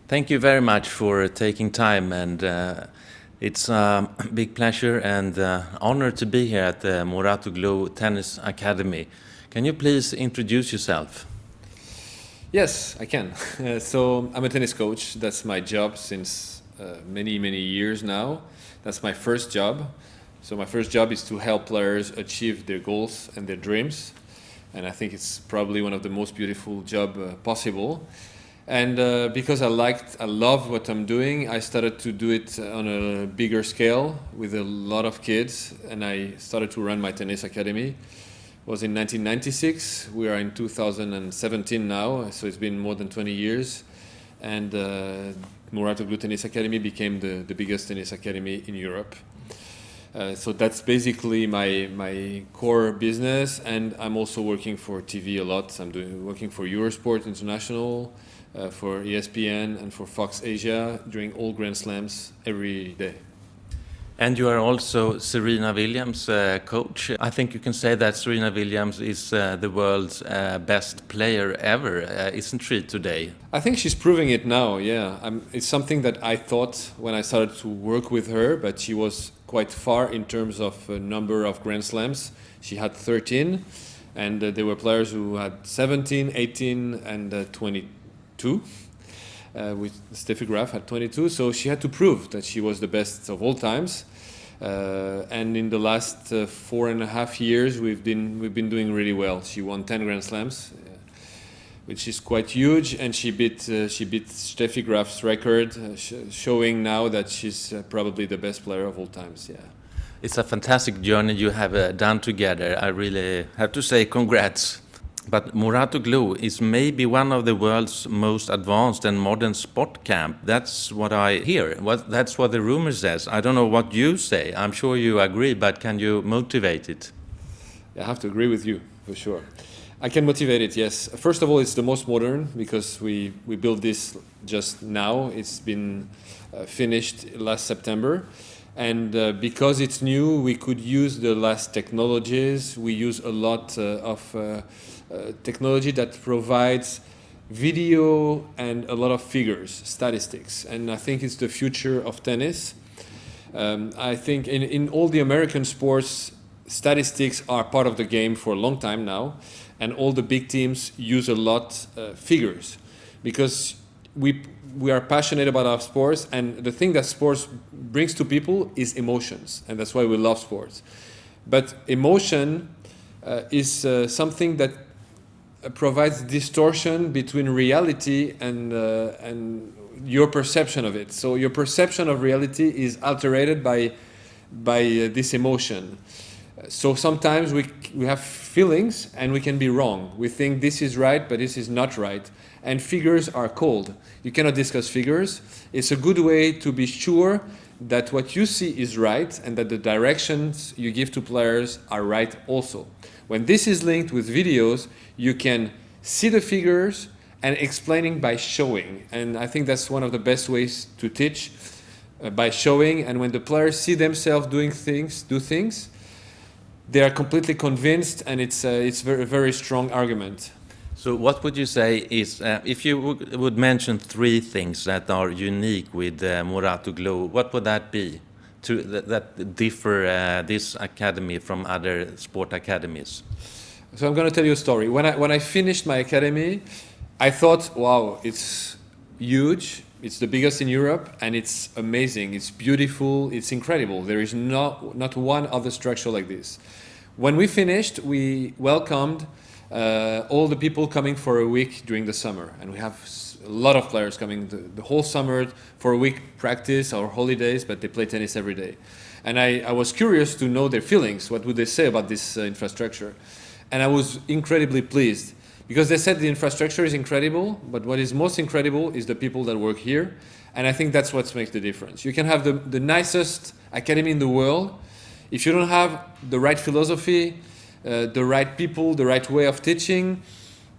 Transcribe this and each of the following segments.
Thank you very much for taking time, and it's a big pleasure and honor to be here at the Mouratoglou Tennis Academy. Can you please introduce yourself? Yes, I can. So I'm a tennis coach. That's my job since many years now. That's my first job. So my first job is to help players achieve their goals and their dreams. And I think it's probably one of the most beautiful job possible. And because I love what I'm doing, I started to do it on a bigger scale with a lot of kids. And I started to run my tennis academy. It was in 1996. We are in 2017 now, so it's been more than 20 years. And Mouratoglou Tennis Academy became the biggest tennis academy in Europe. So that's basically my core business, and I'm also working for TV a lot. I'm working for Eurosport International, for ESPN, and for Fox Asia, doing all Grand Slams every day. And you are also Serena Williams' coach. I think you can say that Serena Williams is the world's best player ever, isn't she today? I think she's proving it now, yeah. It's something that I thought when I started to work with her, but she was quite far in terms of number of Grand Slams. She had 13, and there were players who had 17, 18, and 22. With Steffi Graf had 22, so she had to prove that she was the best of all times. And in the last 4.5 years, we've been doing really well. She won 10 Grand Slams, which is quite huge, and she beat Steffi Graf's record, showing now that she's probably the best player of all times. Yeah. It's a fantastic journey you have done together. I really have to say congrats. But Mouratoglou is maybe one of the world's most advanced and modern sport camp. That's what I hear. That's what the rumor says. I don't know what you say. I'm sure you agree, but can you motivate it? I have to agree with you, for sure. I can motivate it, yes. First of all, it's the most modern because we built this just now. It's been finished last September. And because it's new, we could use the last technologies. We use a lot of technology that provides video and a lot of figures, statistics. And I think it's the future of tennis. I think in all the American sports, statistics are part of the game for a long time now. And all the big teams use a lot figures because we are passionate about our sports, and the thing that sports brings to people is emotions, and that's why we love sports. But emotion is something that provides distortion between reality and your perception of it. So your perception of reality is alterated by this emotion. So sometimes we have feelings and we can be wrong. We think this is right, but this is not right. And figures are cold. You cannot discuss figures. It's a good way to be sure that what you see is right and that the directions you give to players are right also. When this is linked with videos, you can see the figures and explaining by showing. And I think that's one of the best ways to teach, by showing. And when the players see themselves do things, they are completely convinced, and it's very strong argument. So what would you say is, if you would mention 3 things that are unique with Mouratoglou, what would that be that differ this academy from other sport academies? So I'm going to tell you a story. When I finished my academy, I thought, wow, it's huge. It's the biggest in Europe, and it's amazing. It's beautiful. It's incredible. There is not one other structure like this. When we finished, we welcomed all the people coming for a week during the summer, and we have a lot of players coming the whole summer for a week practice or holidays, but they play tennis every day. And I was curious to know their feelings. What would they say about this infrastructure? And I was incredibly pleased because they said the infrastructure is incredible, but what is most incredible is the people that work here. And I think that's what makes the difference. You can have the nicest academy in the world. If you don't have the right philosophy, the right people, the right way of teaching,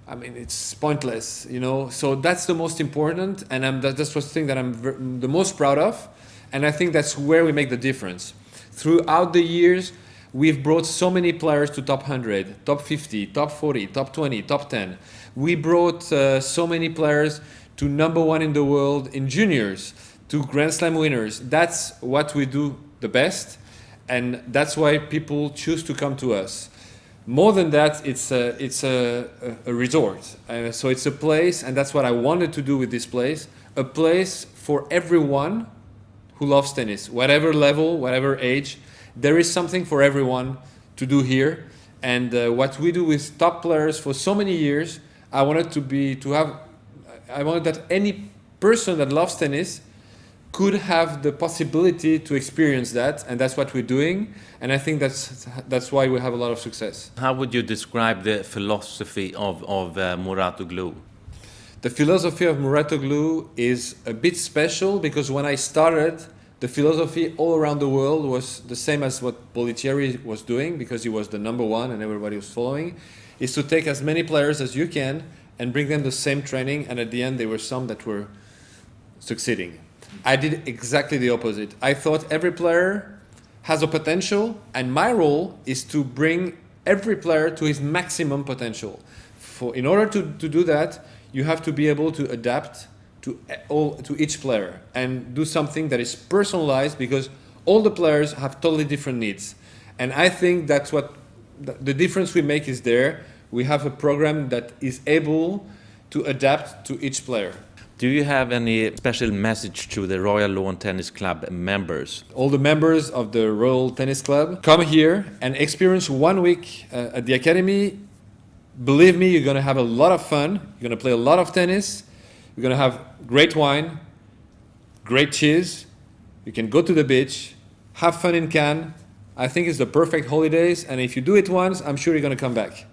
I mean, it's pointless, you know. So that's the most important, and that's the thing that I'm the most proud of. And I think that's where we make the difference. Throughout the years, we've brought so many players to top 100, top 50, top 40, top 20, top 10. We brought so many players to #1 in the world in juniors, to Grand Slam winners. That's what we do the best, and that's why people choose to come to us. More than that, it's a resort. So it's a place, and that's what I wanted to do with this place, a place for everyone who loves tennis, whatever level, whatever age. There is something for everyone to do here. And what we do with top players for so many years, I wanted that any person that loves tennis could have the possibility to experience that, and that's what we're doing. And I think that's why we have a lot of success. How would you describe the philosophy of Mouratoglou? The philosophy of Mouratoglou is a bit special because when I started, the philosophy all around the world was the same as what Bollettieri was doing, because he was the #1 and everybody was following, is to take as many players as you can and bring them the same training, and at the end there were some that were succeeding. I did exactly the opposite. I thought every player has a potential, and my role is to bring every player to his maximum potential. In order to do that, you have to be able to adapt to each player and do something that is personalized, because all the players have totally different needs. And I think that's what the difference we make is there. We have a program that is able to adapt to each player. Do you have any special message to the Royal Lawn Tennis Club members? All the members of the Royal Tennis Club, come here and experience 1 week at the Academy. Believe me, you're going to have a lot of fun. You're going to play a lot of tennis. You're going to have great wine, great cheese. You can go to the beach, have fun in Cannes. I think it's the perfect holidays, and if you do it once, I'm sure you're going to come back.